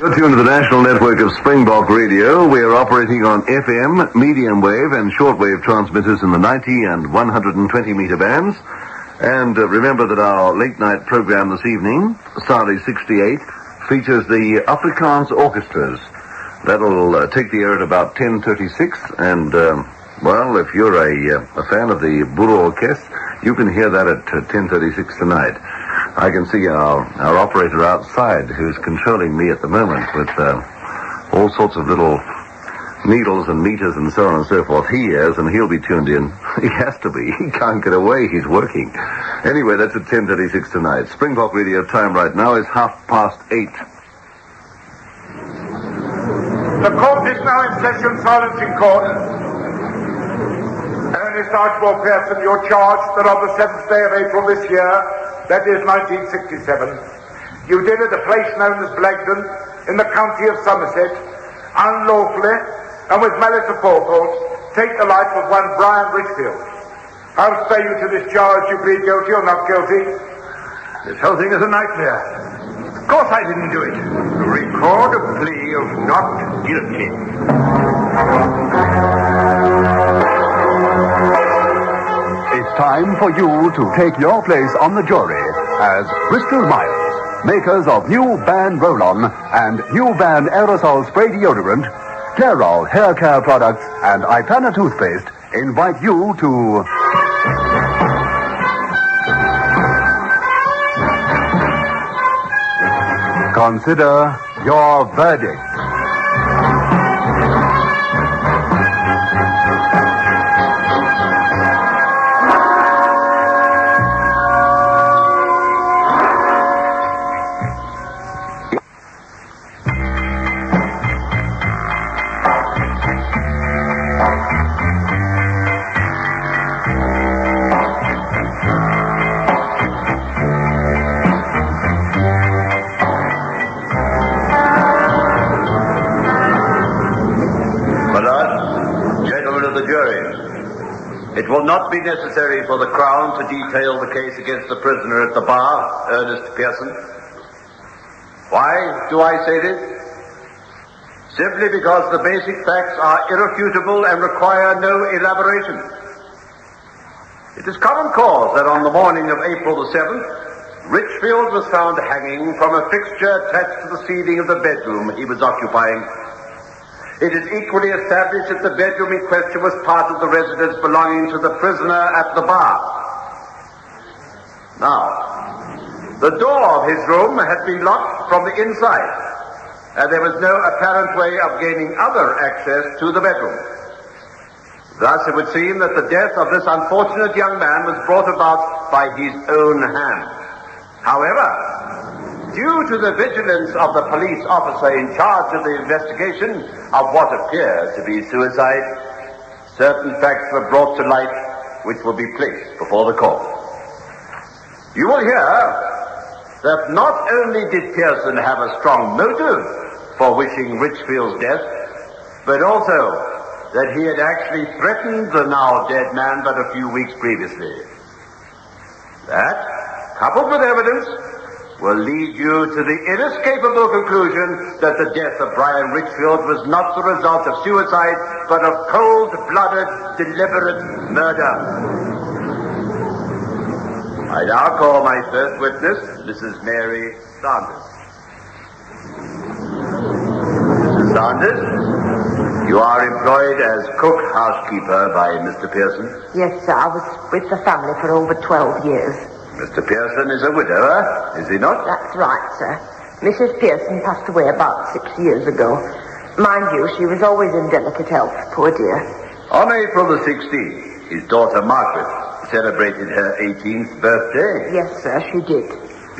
You're tuned to the national network of Springbok Radio. We are operating on FM, medium wave, and shortwave transmitters in the 90 and 120 meter bands. And remember that our late night program this evening, Saturday 68, features the Afrikaans orchestras. That'll take the air at about 10:36, and well, if you're a fan of the Boer Orchestra, you can hear that at 10:36 tonight. I can see our operator outside who's controlling me at the moment with all sorts of little needles and meters and so on and so forth. He is, and he'll be tuned in. He has to be. He can't get away. He's working. Anyway, that's at 10:36 tonight. Springbok Radio time right now is 8:30. The court is now in session. Silence in court. Ernest Pearson, you're charged that on the 7th day of April this year, that is 1967, you did at a place known as Blagden in the county of Somerset, unlawfully and with malice aforethought, take the life of one Brian Richfield. How say you to this charge? You plead guilty or not guilty? This whole thing is a nightmare. Of course I didn't do it. Record a plea of not guilty. It's time for you to take your place on the jury as Bristol Myers, makers of new Ban Roll-On and new Ban Aerosol Spray Deodorant, Clairol Hair Care Products, and Ipana Toothpaste, invite you to... consider your verdict. It will not be necessary for the Crown to detail the case against the prisoner at the bar, Ernest Pearson. Why do I say this? Simply because the basic facts are irrefutable and require no elaboration. It is common cause that on the morning of April the 7th, Richfield was found hanging from a fixture attached to the ceiling of the bedroom he was occupying. It is equally established that the bedroom in question was part of the residence belonging to the prisoner at the bar. Now, the door of his room had been locked from the inside, and there was no apparent way of gaining other access to the bedroom. Thus, it would seem that the death of this unfortunate young man was brought about by his own hand. However, due to the vigilance of the police officer in charge of the investigation of what appeared to be suicide, certain facts were brought to light which will be placed before the court. You will hear that not only did Pearson have a strong motive for wishing Richfield's death, but also that he had actually threatened the now dead man but a few weeks previously. That, coupled with evidence, will lead you to the inescapable conclusion that the death of Brian Richfield was not the result of suicide, but of cold-blooded, deliberate murder. I now call my first witness, Mrs. Mary Sanders. Mrs. Sanders, you are employed as cook-housekeeper by Mr. Pearson? Yes, sir. I was with the family for over 12 years. Mr. Pearson is a widower, is he not? That's right, sir. Mrs. Pearson passed away about 6 years ago. Mind you, she was always in delicate health, poor dear. On April the 16th, his daughter Margaret celebrated her 18th birthday. Yes, sir, she did.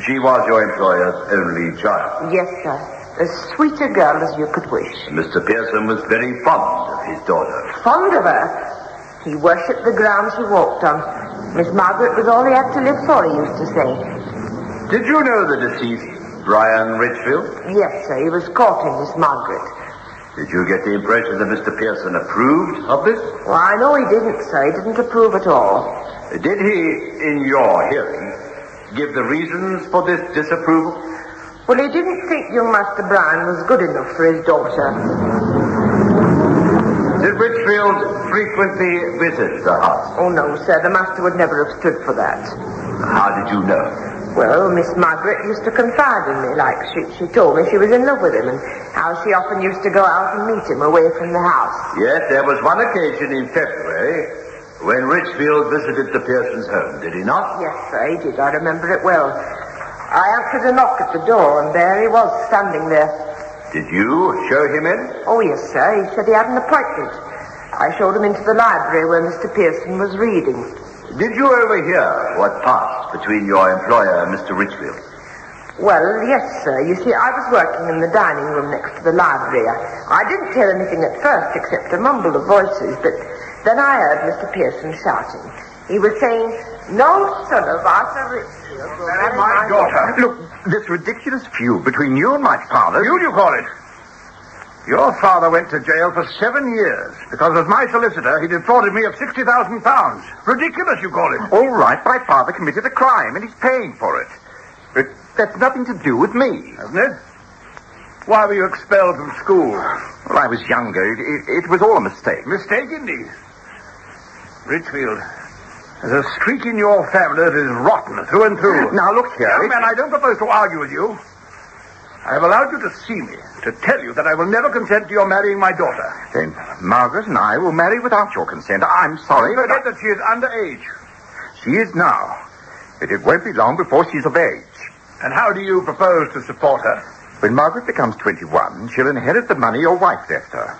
She was your employer's only child. Yes, sir. As sweet a girl as you could wish. Mr. Pearson was very fond of his daughter. Fond of her? He worshipped the ground she walked on. Miss Margaret was all he had to live for, he used to say. Did you know the deceased, Brian Richfield? Yes, sir. He was courting Miss Margaret. Did you get the impression that Mr. Pearson approved of this? Well, I know he didn't, sir. He didn't approve at all. Did he, in your hearing, give the reasons for this disapproval? Well, he didn't think young Master Brian was good enough for his daughter. Did Richfield frequently visit the house? Oh, no, sir. The master would never have stood for that. How did you know? Well, Miss Margaret used to confide in me, like she told me she was in love with him and how she often used to go out and meet him away from the house. Yes, there was one occasion in February when Richfield visited the Pearson's home, did he not? Yes, sir, he did. I remember it well. I answered a knock at the door, and there he was, standing there. Did you show him in? Oh, yes, sir. He said he had an appointment. I showed him into the library where Mr. Pearson was reading. Did you overhear what passed between your employer and Mr. Richfield? Well, yes, sir. You see, I was working in the dining room next to the library. I didn't hear anything at first except a mumble of voices, but then I heard Mr. Pearson shouting. He was saying, "No son of Arthur Richfield will marry my daughter." Look, this ridiculous feud between you and my father... Feud, you call it? Your father went to jail for 7 years because as my solicitor, he defrauded me of £60,000. Ridiculous, you call it? All right, my father committed a crime and he's paying for it. But that's nothing to do with me. Hasn't it? Why were you expelled from school? Well, I was younger. It was all a mistake. Mistake, indeed. Richfield, there's a streak in your family that is rotten through and through. Now, look here. Young man, I don't propose to argue with you. I have allowed you to see me, to tell you that I will never consent to your marrying my daughter. Then Margaret and I will marry without your consent. I'm sorry. Forget that she is underage. She is now. But it won't be long before she's of age. And how do you propose to support her? When Margaret becomes 21, she'll inherit the money your wife left her.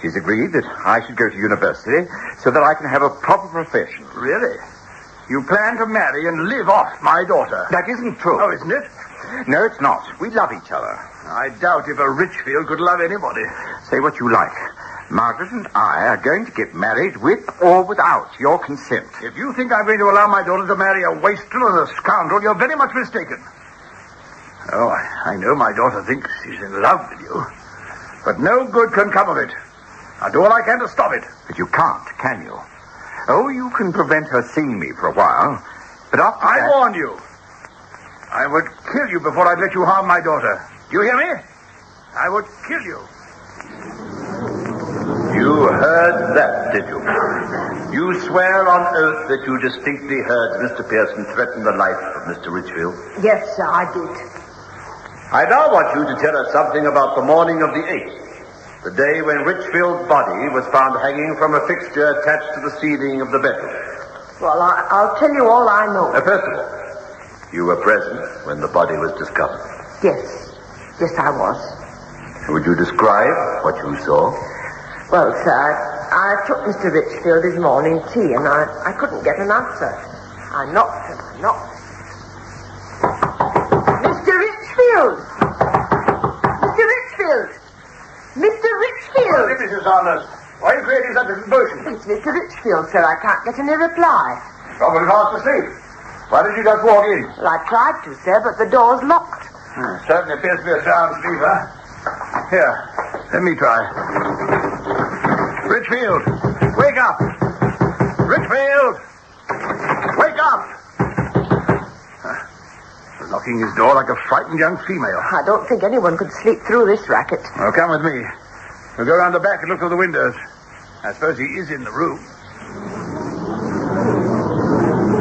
She's agreed that I should go to university so that I can have a proper profession. Really? You plan to marry and live off my daughter? That isn't true. Oh, isn't it? No, it's not. We love each other. I doubt if a Richfield could love anybody. Say what you like. Margaret and I are going to get married with or without your consent. If you think I'm going to allow my daughter to marry a wastrel and a scoundrel, you're very much mistaken. Oh, I know my daughter thinks she's in love with you. But no good can come of it. I'll do all I can to stop it. But you can't, can you? Oh, you can prevent her seeing me for a while. But after that... I warned you. I would kill you before I'd let you harm my daughter. Do you hear me? I would kill you. You heard that, did you? You swear on oath that you distinctly heard Mr. Pearson threaten the life of Mr. Richfield? Yes, sir, I did. I now want you to tell us something about the morning of the 8th. The day when Richfield's body was found hanging from a fixture attached to the ceiling of the bedroom. Well, I'll tell you all I know. First of all, you were present when the body was discovered. Yes. Yes, I was. Would you describe what you saw? Well, sir, I took Mr. Richfield his morning tea and I couldn't get an answer. I knocked and I knocked. Mr. Richfield! Mr. Richfield! Mr. Richfield! Well, Mrs. Ernest, why are you creating such a commotion? It's Mr. Richfield, sir. I can't get any reply. Probably fast asleep. Why did you just walk in? Well, I tried to, sir, but the door's locked. Certainly appears to be a sound sleeper. Here, let me try. Richfield, wake up! Richfield! Wake up! Locking his door like a frightened young female. I don't think anyone could sleep through this racket. Oh, come with me. We'll go round the back and look through the windows. I suppose he is in the room.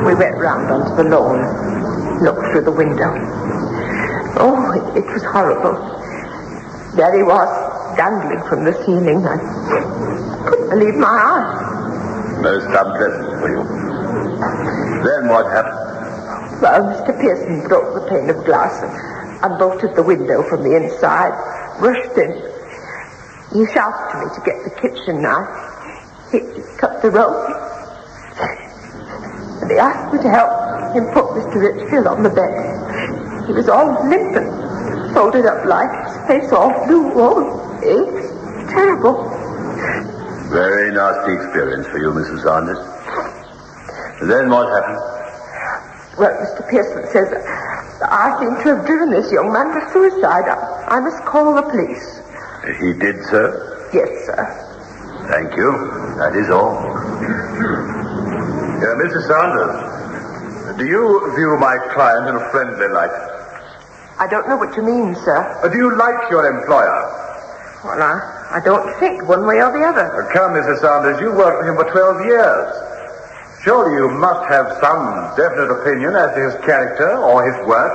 We went round onto the lawn, looked through the window. Oh, it was horrible. There he was, dangling from the ceiling. I couldn't believe my eyes. Most unpleasant for you. Then what happened? Well, Mr. Pearson broke the pane of glass and bolted the window from the inside, rushed in. He shouted to me to get the kitchen knife. He cut the rope. And he asked me to help him put Mr. Richfield on the bed. He was all limp and folded up like his face all blue. Oh, it's terrible. Very nasty experience for you, Mrs. Ernest. Then what happened? Well, Mr. Pearson says I seem to have driven this young man to suicide. I must call the police. He did, sir? Yes, sir. Thank you. That is all. Mrs. Sanders, do you view my client in a friendly light? I don't know what you mean, sir. Do you like your employer? Well, I don't think one way or the other. Come, Mrs. Sanders, you worked for him for 12 years. Surely you must have some definite opinion as to his character or his work.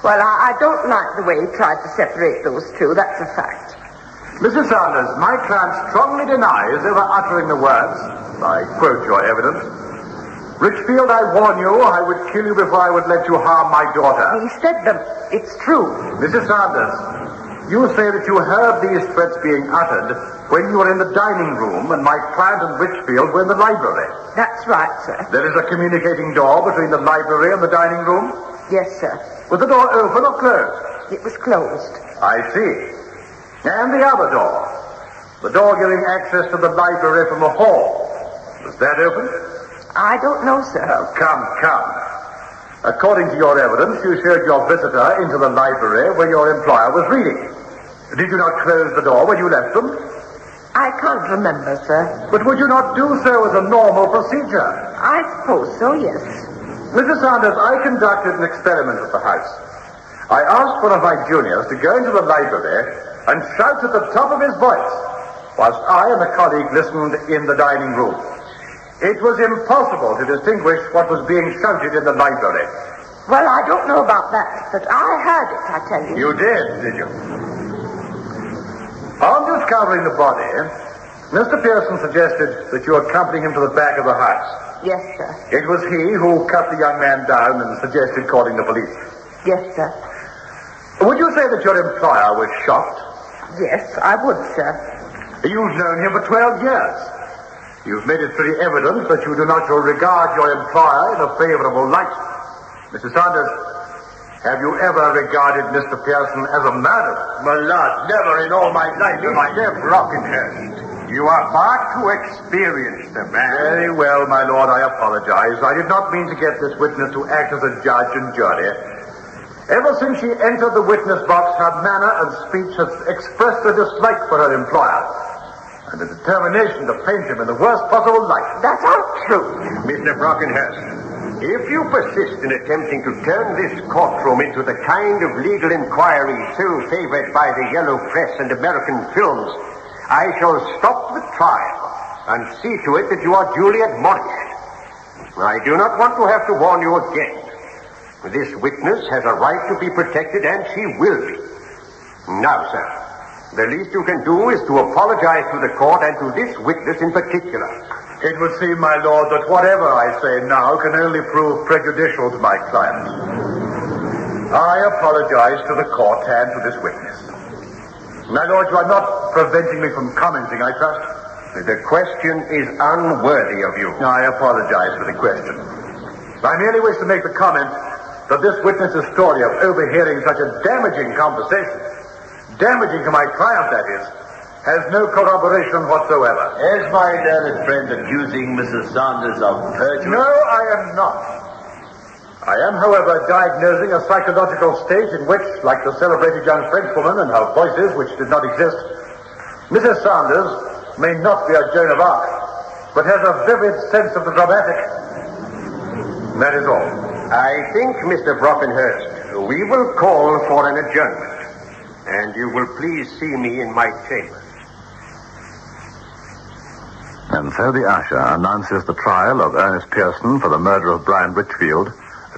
Well, I don't like the way he tried to separate those two, that's a fact. Mrs. Sanders, my client strongly denies ever uttering the words, I quote your evidence, "Richfield, I warn you, I would kill you before I would let you harm my daughter." He said them. It's true. Mrs. Sanders, you say that you heard these threats being uttered when you were in the dining room and my client and Richfield were in the library. That's right, sir. There is a communicating door between the library and the dining room? Yes, sir. Was the door open or closed? It was closed. I see. And the other door? The door giving access to the library from the hall. Was that open? I don't know, sir. Oh, come. According to your evidence, you showed your visitor into the library where your employer was reading. Did you not close the door when you left them? I can't remember, sir. But would you not do so as a normal procedure? I suppose so, yes. Mrs. Sanders, I conducted an experiment at the house. I asked one of my juniors to go into the library and shout at the top of his voice, whilst I and a colleague listened in the dining room. It was impossible to distinguish what was being shouted in the library. Well, I don't know about that, but I heard it, I tell you. You did you? On discovering the body, Mr. Pearson suggested that you accompany him to the back of the house. Yes, sir. It was he who cut the young man down and suggested calling the police. Yes, sir. Would you say that your employer was shocked? Yes, I would, sir. You've known him for 12 years. You've made it pretty evident that you do not regard your employer in a favorable light. Mrs. Sanders, have you ever regarded Mr. Pearson as a murderer? My lord, never in all my life. Mr. Brockenhurst, You are far too experienced a man. very well, my lord, I apologize. I did not mean to get this witness to act as a judge and jury. Ever since she entered the witness box, her manner and speech has expressed a dislike for her employer and a determination to paint him in the worst possible light. That's not true. Mr. Brockenhurst, if you persist in attempting to turn this courtroom into the kind of legal inquiry so favored by the yellow press and American films, I shall stop the trial and see to it that you are duly admonished. I do not want to have to warn you again. This witness has a right to be protected, and she will be. Now, sir, the least you can do is to apologize to the court and to this witness in particular. It would seem, my lord, that whatever I say now can only prove prejudicial to my client. I apologize to the court and to this witness. My lord, you are not preventing me from commenting, I trust? The question is unworthy of you. I apologize for the question. I merely wish to make the comment that this witness's story of overhearing such a damaging conversation, damaging to my client, that is, has no corroboration whatsoever. Is my learned friend accusing Mrs. Sanders of perjury? No, I am not. I am, however, diagnosing a psychological state in which, like the celebrated young Frenchwoman and her voices, which did not exist, Mrs. Sanders may not be a Joan of Arc, but has a vivid sense of the dramatic. That is all. I think, Mr. Brockenhurst, we will call for an adjournment, and you will please see me in my chambers. And so the usher announces the trial of Ernest Pearson for the murder of Brian Richfield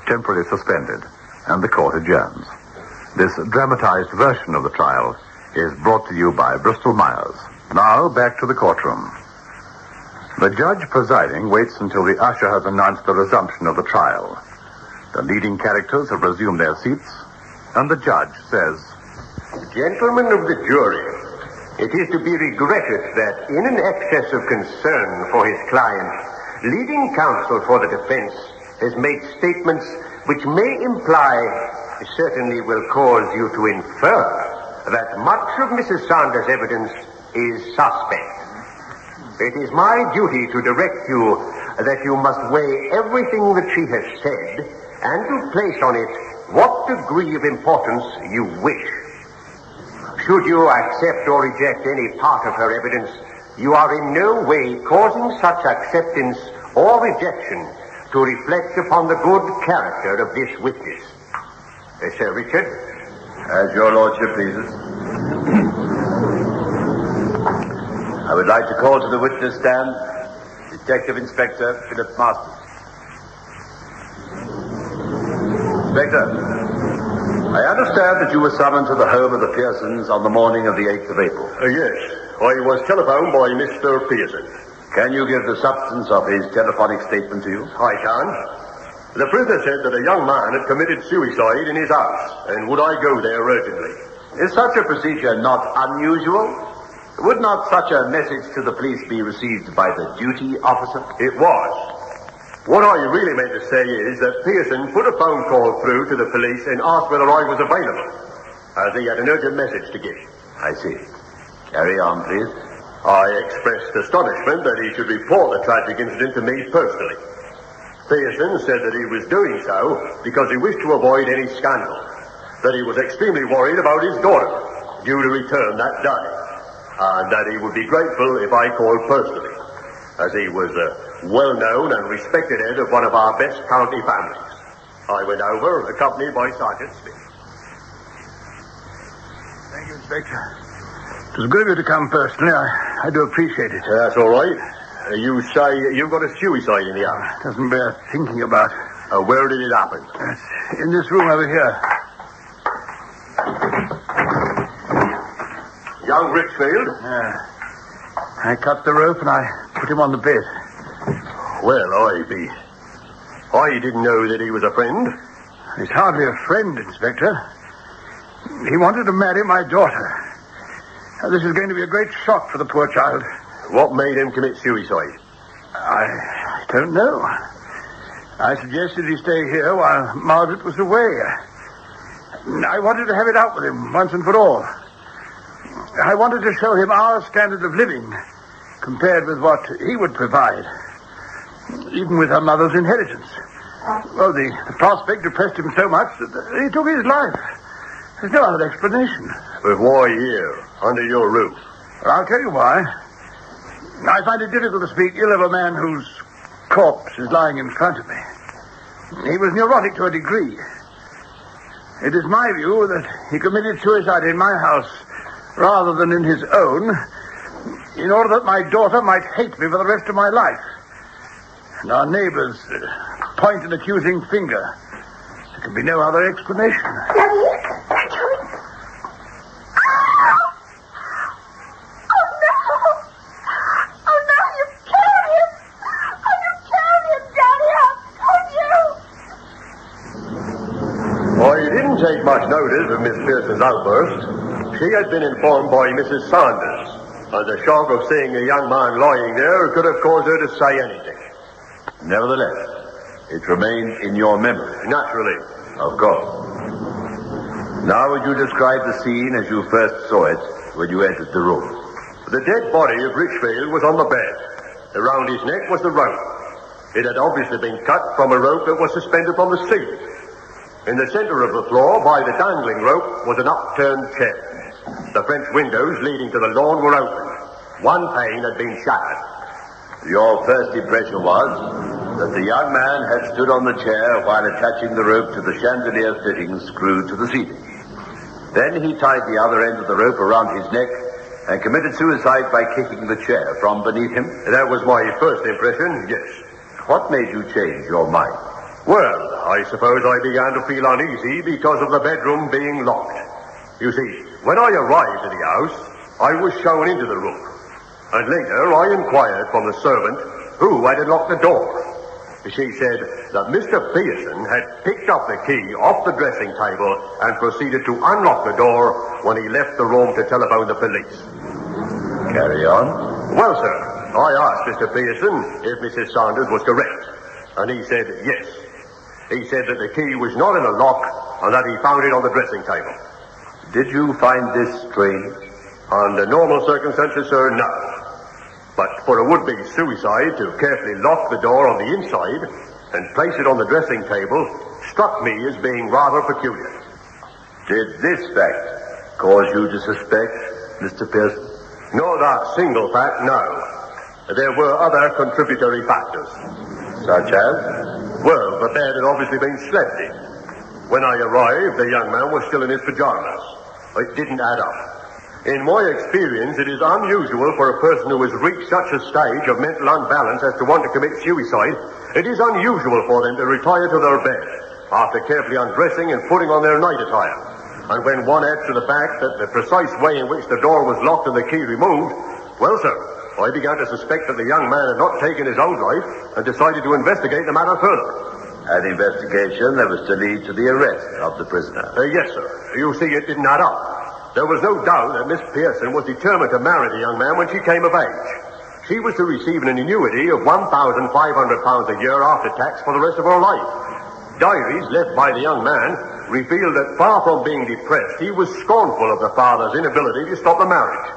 temporarily suspended, and the court adjourns. This dramatized version of the trial is brought to you by Bristol Myers. Now, back to the courtroom. The judge presiding waits until the usher has announced the resumption of the trial. The leading characters have resumed their seats, and the judge says, Gentlemen of the jury, it is to be regretted that in an excess of concern for his client, leading counsel for the defense has made statements which may imply, certainly will cause you to infer, that much of Mrs. Sanders' evidence is suspect. It is my duty to direct you that you must weigh everything that she has said and to place on it what degree of importance you wish. Should you accept or reject any part of her evidence, you are in no way causing such acceptance or rejection to reflect upon the good character of this witness. Yes, sir, Richard. As your lordship pleases. I would like to call to the witness stand Detective Inspector Philip Masters. Inspector, I understand that you were summoned to the home of the Pearsons on the morning of the 8th of April. Yes, I was telephoned by Mr. Pearson. Can you give the substance of his telephonic statement to you? I can. The prisoner said that a young man had committed suicide in his house, and would I go there urgently? Is such a procedure not unusual? Would not such a message to the police be received by the duty officer? It was. What I really meant to say is that Pearson put a phone call through to the police and asked whether I was available, as he had an urgent message to give. I see. Carry on, please. I expressed astonishment that he should report the tragic incident to me personally. Pearson said that he was doing so because he wished to avoid any scandal, that he was extremely worried about his daughter, due to return that day, and that he would be grateful if I called personally, as he was a well-known and respected head of one of our best county families. I went over, accompanied by Sergeant Smith. Thank you, Inspector. It was good of you to come personally. I do appreciate it. That's all right. You say you've got a suicide in the house. Doesn't bear thinking about. Where did it happen? It's in this room over here. Young Richfield? Yeah. I cut the rope and I put him on the bed. Well, I didn't know that he was a friend. He's hardly a friend, Inspector. He wanted to marry my daughter. Now, this is going to be a great shock for the poor child. What made him commit suicide? I don't know. I suggested he stay here while Margaret was away. I wanted to have it out with him once and for all. I wanted to show him our standard of living compared with what he would provide, even with her mother's inheritance. Well, the prospect depressed him so much that he took his life. There's no other explanation. But why here, under your roof? Well, I'll tell you why. I find it difficult to speak ill of a man whose corpse is lying in front of me. He was neurotic to a degree. It is my view that he committed suicide in my house rather than in his own, in order that my daughter might hate me for the rest of my life. And our neighbors point an accusing finger. There can be no other explanation. Take much notice of Miss Pearson's outburst. She had been informed by Mrs. Sanders, and the shock of seeing a young man lying there could have caused her to say anything. Nevertheless, it remained in your memory. Naturally. Of course. Now would you describe the scene as you first saw it when you entered the room? The dead body of Richfield was on the bed. Around his neck was the rope. It had obviously been cut from a rope that was suspended from the ceiling. In the center of the floor, by the dangling rope, was an upturned chair. The French windows leading to the lawn were open. One pane had been shattered. Your first impression was that the young man had stood on the chair while attaching the rope to the chandelier fittings screwed to the ceiling. Then he tied the other end of the rope around his neck and committed suicide by kicking the chair from beneath him. That was my first impression, yes. What made you change your mind? Well, I suppose I began to feel uneasy because of the bedroom being locked. You see, when I arrived at the house, I was shown into the room. And later I inquired from the servant who had unlocked the door. She said that Mr. Pearson had picked up the key off the dressing table and proceeded to unlock the door when he left the room to telephone the police. Carry on. Well, sir, I asked Mr. Pearson if Mrs. Sanders was correct, and he said yes. He said that the key was not in a lock and that he found it on the dressing table. Did you find this strange? Under normal circumstances, sir, no. But for a would-be suicide to carefully lock the door on the inside and place it on the dressing table struck me as being rather peculiar. Did this fact cause you to suspect Mr. Pearson? Not that single fact, no. There were other contributory factors. Such as? Well, the bed had obviously been slept in. When I arrived, the young man was still in his pajamas. It didn't add up. In my experience, it is unusual for a person who has reached such a stage of mental unbalance as to want to commit suicide. It is unusual for them to retire to their bed after carefully undressing and putting on their night attire. And when one adds to the fact that the precise way in which the door was locked and the key removed, well, sir, I began to suspect that the young man had not taken his own life and decided to investigate the matter further. An investigation that was to lead to the arrest of the prisoner. Yes, sir. You see, it didn't add up. There was no doubt that Miss Pearson was determined to marry the young man when she came of age. She was to receive an annuity of £1,500 a year after tax for the rest of her life. Diaries left by the young man revealed that far from being depressed, he was scornful of the father's inability to stop the marriage.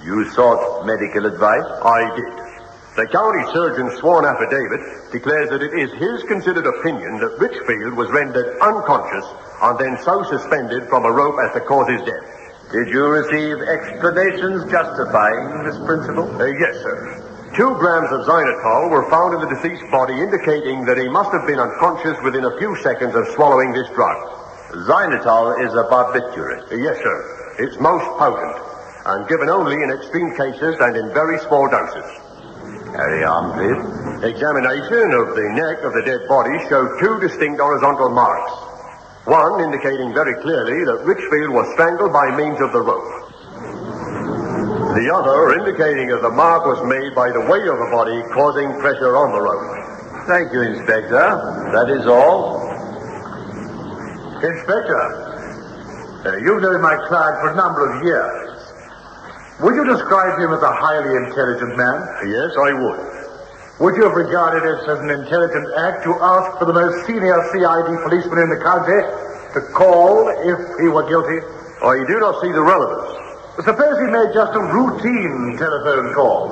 You sought medical advice? I did. The county surgeon's sworn affidavit declares that it is his considered opinion that Richfield was rendered unconscious and then so suspended from a rope as to cause his death. Did you receive explanations justifying this principle? Yes, sir. 2 grams of xylitol were found in the deceased's body, indicating that he must have been unconscious within a few seconds of swallowing this drug. Xylitol is a barbiturate. Yes, sir. It's most potent, and given only in extreme cases and in very small doses. Carry on, please. Examination of the neck of the dead body showed 2 distinct horizontal marks. One indicating very clearly that Richfield was strangled by means of the rope. The other indicating that the mark was made by the weight of the body causing pressure on the rope. Thank you, Inspector. That is all. Inspector, you've known my client for a number of years. Would you describe him as a highly intelligent man? Yes, I would. Would you have regarded it as an intelligent act to ask for the most senior CID policeman in the county to call if he were guilty? I do not see the relevance. Suppose he made just a routine telephone call.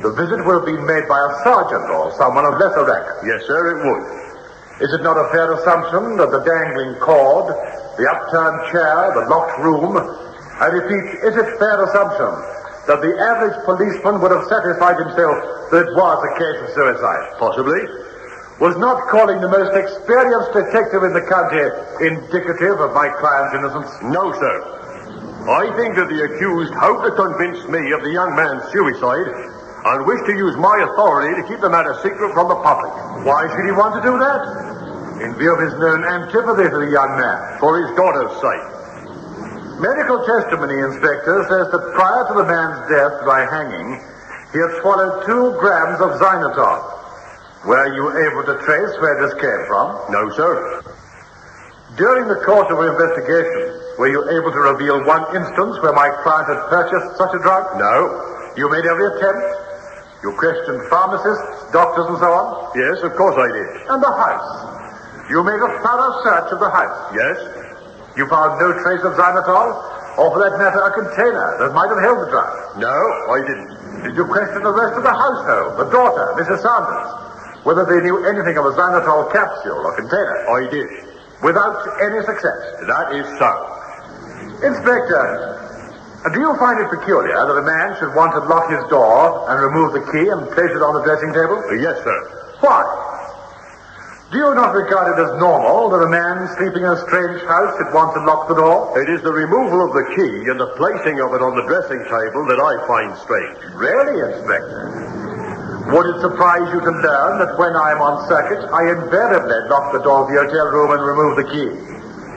The visit would have been made by a sergeant or someone of lesser rank. Yes, sir, it would. Is it not a fair assumption that the dangling cord, the upturned chair, the locked room, I repeat, is it fair assumption that the average policeman would have satisfied himself that it was a case of suicide? Possibly. Was not calling the most experienced detective in the county indicative of my client's innocence? No, sir. I think that the accused hoped to convince me of the young man's suicide and wished to use my authority to keep the matter secret from the public. Why should he want to do that? In view of his known antipathy to the young man. For his daughter's sake. Medical testimony, Inspector, says that prior to the man's death by hanging, he had swallowed 2 grams of xylitol. Were you able to trace where this came from? No, sir. During the course of your investigation, were you able to reveal one instance where my client had purchased such a drug? No. You made every attempt? You questioned pharmacists, doctors, and so on? Yes, of course I did. And the house? You made a thorough search of the house? Yes. You found no trace of xylitol? Or for that matter, a container that might have held the drug? No, I didn't. Did you question the rest of the household, the daughter, Mrs. Sanders, whether they knew anything of a xylitol capsule or container? I did. Without any success? That is so. Inspector, do you find it peculiar that a man should want to lock his door and remove the key and place it on the dressing table? Yes, sir. Why? Do you not regard it as normal that a man sleeping in a strange house should want to lock the door? It is the removal of the key and the placing of it on the dressing table that I find strange. Really, Inspector? Would it surprise you to learn that when I am on circuit, I invariably lock the door of the hotel room and remove the key?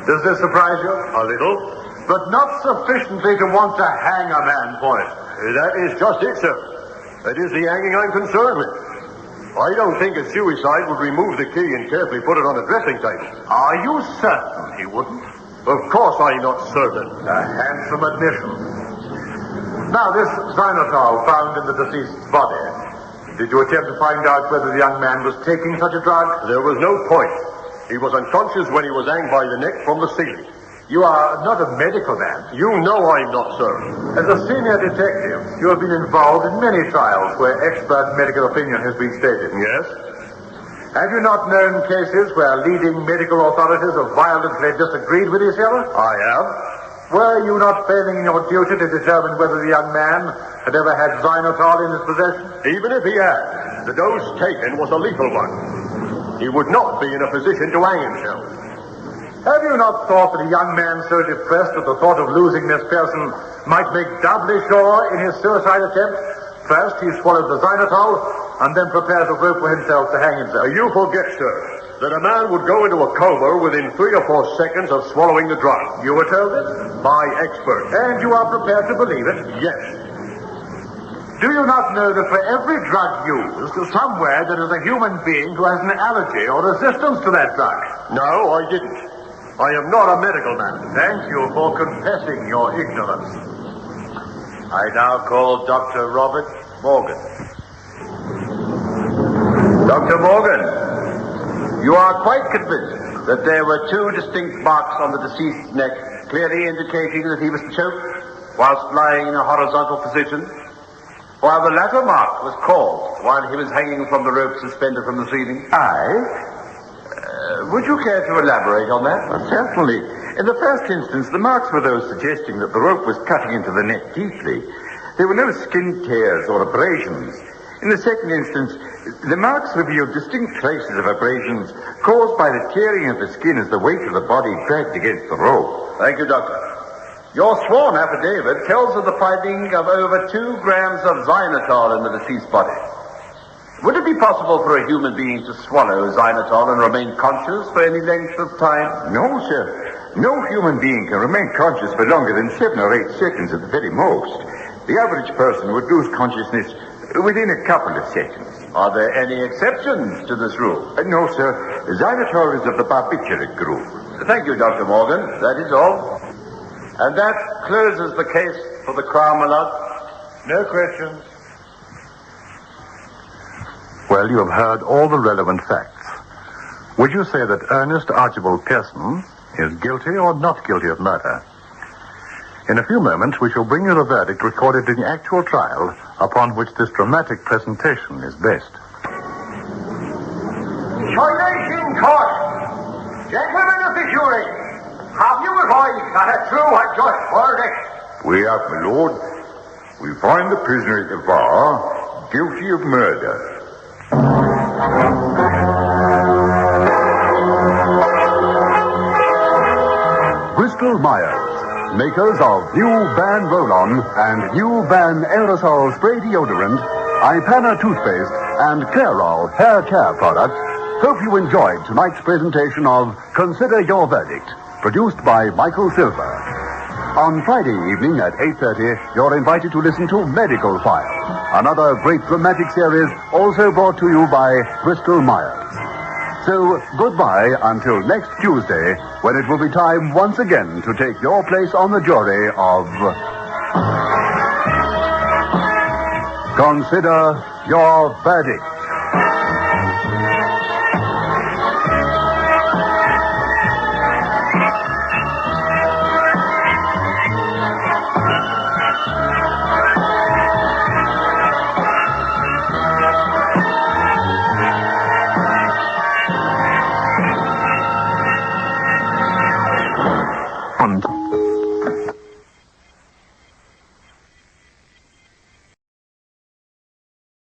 Does this surprise you? A little. But not sufficiently to want to hang a man for it. That is just it, sir. That is the hanging I'm concerned with. I don't think a suicide would remove the key and carefully put it on a dressing table. Are you certain he wouldn't? Of course I'm not certain. A handsome admission. Now, this xylitol found in the deceased's body, did you attempt to find out whether the young man was taking such a drug? There was no point. He was unconscious when he was hanged by the neck from the ceiling. You are not a medical man. You know I'm not, sir. As a senior detective, you have been involved in many trials where expert medical opinion has been stated. Yes? Have you not known cases where leading medical authorities have violently disagreed with each other? I have. Were you not failing in your duty to determine whether the young man had ever had xylitol in his possession? Even if he had, the dose taken was a lethal one. He would not be in a position to hang himself. Have you not thought that a young man so depressed at the thought of losing Miss Pearson might make doubly sure in his suicide attempt? First, he swallowed the xylitol, and then prepares a rope for himself to hang himself. You forget, sir, that a man would go into a coma within 3 or 4 seconds of swallowing the drug. You were told this? By experts. And you are prepared to believe it? Yes. Do you not know that for every drug used, somewhere there is a human being who has an allergy or resistance to that drug? No, I didn't. I am not a medical man. Thank you for confessing your ignorance. I now call Dr. Robert Morgan. Dr. Morgan, you are quite convinced that there were 2 distinct marks on the deceased's neck, clearly indicating that he was choked whilst lying in a horizontal position, while the latter mark was caused while he was hanging from the rope suspended from the ceiling? Aye. Would you care to elaborate on that? Well, certainly. In the first instance, the marks were those suggesting that the rope was cutting into the neck deeply. There were no skin tears or abrasions. In the second instance, the marks revealed distinct traces of abrasions caused by the tearing of the skin as the weight of the body dragged against the rope. Thank you, Doctor. Your sworn affidavit tells of the finding of over 2 grams of xylitol in the deceased's body. Would it be possible for a human being to swallow xylitol and remain conscious for any length of time? No, sir. No human being can remain conscious for longer than 7 or 8 seconds at the very most. The average person would lose consciousness within a couple of seconds. Are there any exceptions to this rule? No, sir. Xylitol is of the barbiturate group. Thank you, Dr. Morgan. That is all. And that closes the case for the Crown, my lord. No questions. Well, you have heard all the relevant facts. Would you say that Ernest Archibald Pearson is guilty or not guilty of murder? In a few moments, we shall bring you the verdict recorded in the actual trial upon which this dramatic presentation is based. Citation court. Gentlemen of the jury, have you arrived at a true and just verdict? We have, my lord. We find the prisoner at the bar guilty of murder. Bristol Myers, makers of new Ban Roll-On and new Ban Aerosol Spray Deodorant, Ipana Toothpaste, and Clairol Hair Care Products, hope you enjoyed tonight's presentation of Consider Your Verdict, produced by Michael Silver. On Friday evening at 8:30, you're invited to listen to Medical File, another great dramatic series also brought to you by Bristol Myers. So, goodbye until next Tuesday, when it will be time once again to take your place on the jury of... Consider Your Verdict.